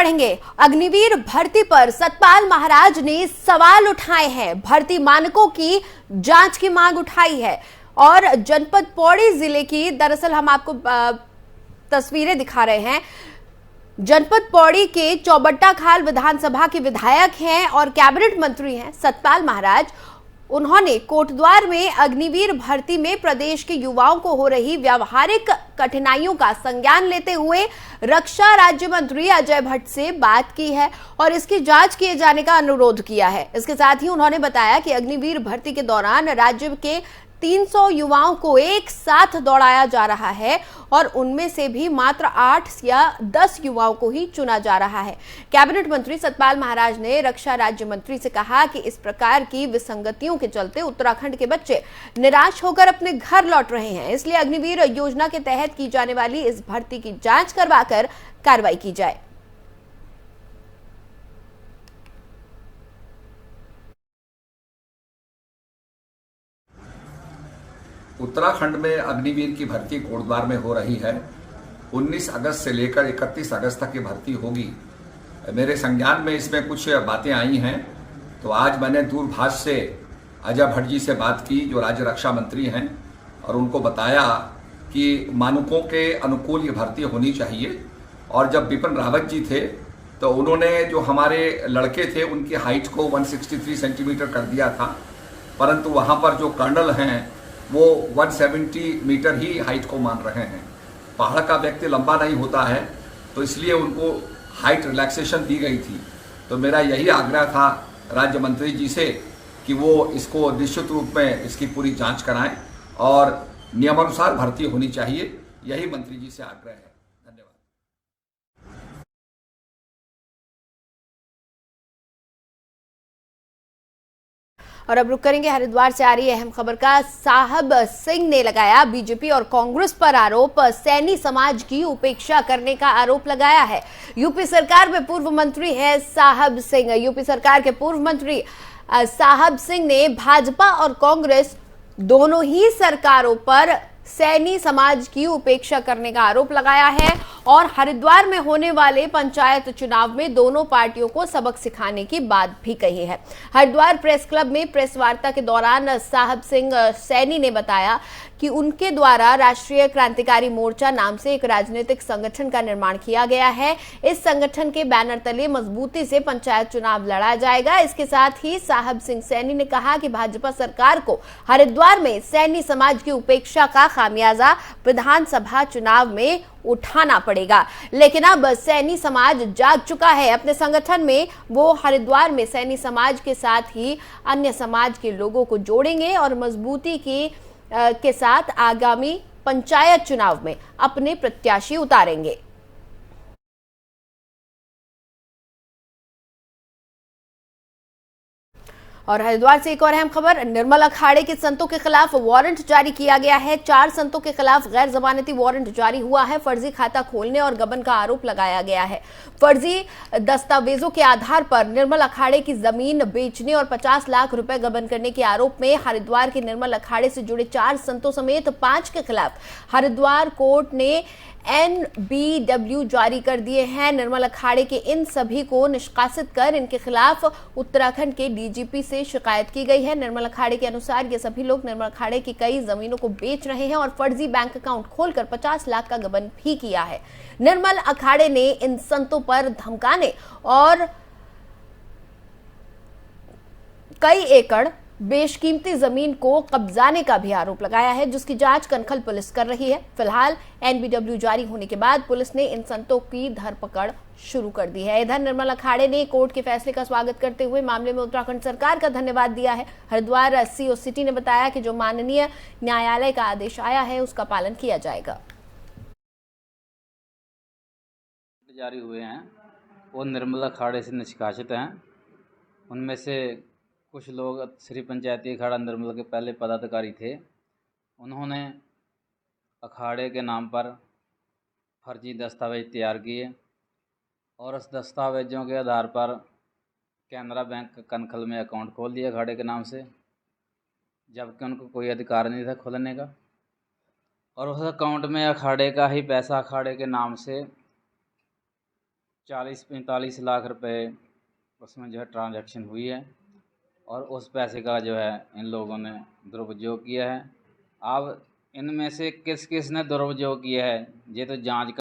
बढ़ेंगे। अग्निवीर भर्ती पर सतपाल महाराज ने सवाल उठाए हैं। भर्ती मानकों की जांच की मांग उठाई है और जनपद पौड़ी जिले की, दरअसल हम आपको तस्वीरें दिखा रहे हैं। जनपद पौड़ी के चौबट्टा खाल विधानसभा के विधायक हैं और कैबिनेट मंत्री हैं सतपाल महाराज। उन्होंने कोटद्वार में अग्निवीर भर्ती में प्रदेश के युवाओं को हो रही व्यावहारिक कठिनाइयों का संज्ञान लेते हुए रक्षा राज्य मंत्री अजय भट्ट से बात की है और इसकी जांच किए जाने का अनुरोध किया है। इसके साथ ही उन्होंने बताया कि अग्निवीर भर्ती के दौरान राज्य के 300 युवाओं को एक साथ दौड़ाया जा रहा है और उनमें से भी मात्र 8 या 10 युवाओं को ही चुना जा रहा है। कैबिनेट मंत्री सतपाल महाराज ने रक्षा राज्य मंत्री से कहा कि इस प्रकार की विसंगतियों के चलते उत्तराखंड के बच्चे निराश होकर अपने घर लौट रहे हैं, इसलिए अग्निवीर योजना के तहत की जाने वाली इस भर्ती की जांच करवाकर कार्रवाई की जाए। उत्तराखंड में अग्निवीर की भर्ती कोटद्वार में हो रही है। 19 अगस्त से लेकर 31 अगस्त तक की भर्ती होगी। मेरे संज्ञान में इसमें कुछ बातें आई हैं, तो आज मैंने दूरभाष से अजय भट्ट जी से बात की जो राज्य रक्षा मंत्री हैं, और उनको बताया कि मानकों के अनुकूल ये भर्ती होनी चाहिए। और जब बिपिन रावत जी थे तो उन्होंने जो हमारे लड़के थे उनकी हाइट को 163 सेंटीमीटर कर दिया था, परंतु वहाँ पर जो कर्नल हैं वो 170 मीटर ही हाइट को मान रहे हैं। पहाड़ का व्यक्ति लंबा नहीं होता है, तो इसलिए उनको हाइट रिलैक्सेशन दी गई थी। तो मेरा यही आग्रह था राज्य मंत्री जी से कि वो इसको निश्चित रूप में इसकी पूरी जांच कराएं और नियमानुसार भर्ती होनी चाहिए। यही मंत्री जी से आग्रह है। धन्यवाद। और अब रुक करेंगे हरिद्वार से आ रही अहम खबर का। साहब सिंह ने लगाया बीजेपी और कांग्रेस पर आरोप, सैनी समाज की उपेक्षा करने का आरोप लगाया है। यूपी सरकार में पूर्व मंत्री है साहब सिंह। यूपी सरकार के पूर्व मंत्री साहब सिंह ने भाजपा और कांग्रेस दोनों ही सरकारों पर सैनी समाज की उपेक्षा करने का आरोप लगाया है और हरिद्वार में होने वाले पंचायत चुनाव में दोनों पार्टियों को सबक सिखाने की बात भी कही है। हरिद्वार प्रेस क्लब में प्रेस वार्ता के दौरान साहब सिंह सैनी ने बताया कि उनके द्वारा राष्ट्रीय क्रांतिकारी मोर्चा नाम से एक राजनीतिक संगठन का निर्माण किया गया है। इस संगठन के बैनर तले मजबूती से पंचायत चुनाव लड़ा जाएगा। इसके साथ ही साहब सिंह सैनी ने कहा कि भाजपा सरकार को हरिद्वार में सैनी समाज की उपेक्षा का खामियाजा विधानसभा चुनाव में उठाना पड़ेगा, लेकिन अब सैनी समाज जाग चुका है। अपने संगठन में वो हरिद्वार में सैनी समाज के साथ ही अन्य समाज के लोगों को जोड़ेंगे और मजबूती के साथ आगामी पंचायत चुनाव में अपने प्रत्याशी उतारेंगे। और हरिद्वार से एक और अहम खबर, निर्मल अखाड़े के संतों के खिलाफ वारंट जारी किया गया है। 4 संतों के खिलाफ गैर जमानती वारंट जारी हुआ है। फर्जी खाता खोलने और गबन का आरोप लगाया गया है। फर्जी दस्तावेजों के आधार पर निर्मल अखाड़े की जमीन बेचने और 50 लाख रुपए गबन करने के आरोप में हरिद्वार के निर्मल अखाड़े से जुड़े 4 संतों समेत 5 के खिलाफ हरिद्वार कोर्ट ने NBW जारी कर दिए हैं। निर्मल अखाड़े के इन सभी को निष्कासित कर इनके खिलाफ उत्तराखंड के DGP से शिकायत की गई है। निर्मल अखाड़े के अनुसार ये सभी लोग निर्मल अखाड़े की कई जमीनों को बेच रहे हैं और फर्जी बैंक अकाउंट खोलकर 50 लाख का गबन भी किया है। निर्मल अखाड़े ने इन संतों पर धमकाने और कई एकड़ बेशकीमती जमीन को कब्जाने का भी आरोप लगाया है, जिसकी जांच कनखल पुलिस कर रही है। फिलहाल NBW जारी होने के बाद पुलिस ने इन संतों की धरपकड़ शुरू कर दी है। इधर निर्मल अखाड़े ने कोर्ट के फैसले का स्वागत करते हुए मामले में उत्तराखंड सरकार का धन्यवाद दिया है। हरिद्वार CO सिटी ने बताया कि जो माननीय न्यायालय का आदेश आया है उसका पालन किया जाएगा। जारी हुए हैं वो निर्मल अखाड़े से निष्कासित हैं। उनमें से कुछ लोग श्री पंचायती अखाड़ा निर्मल के पहले पदाधिकारी थे। उन्होंने अखाड़े के नाम पर फर्जी दस्तावेज तैयार किए और उस दस्तावेजों के आधार पर कैनरा बैंक कनखल में अकाउंट खोल दिया अखाड़े के नाम से, जबकि उनको कोई अधिकार नहीं था खोलने का। और उस अकाउंट में अखाड़े का ही पैसा अखाड़े के नाम से 40-45 लाख रुपए उसमें जो है ट्रांजैक्शन हुई है और उस पैसे का जो है इन लोगों ने दुरुपयोग किया है। अब इनमें से किस किस ने दुरुपयोग किया है ये तो जांच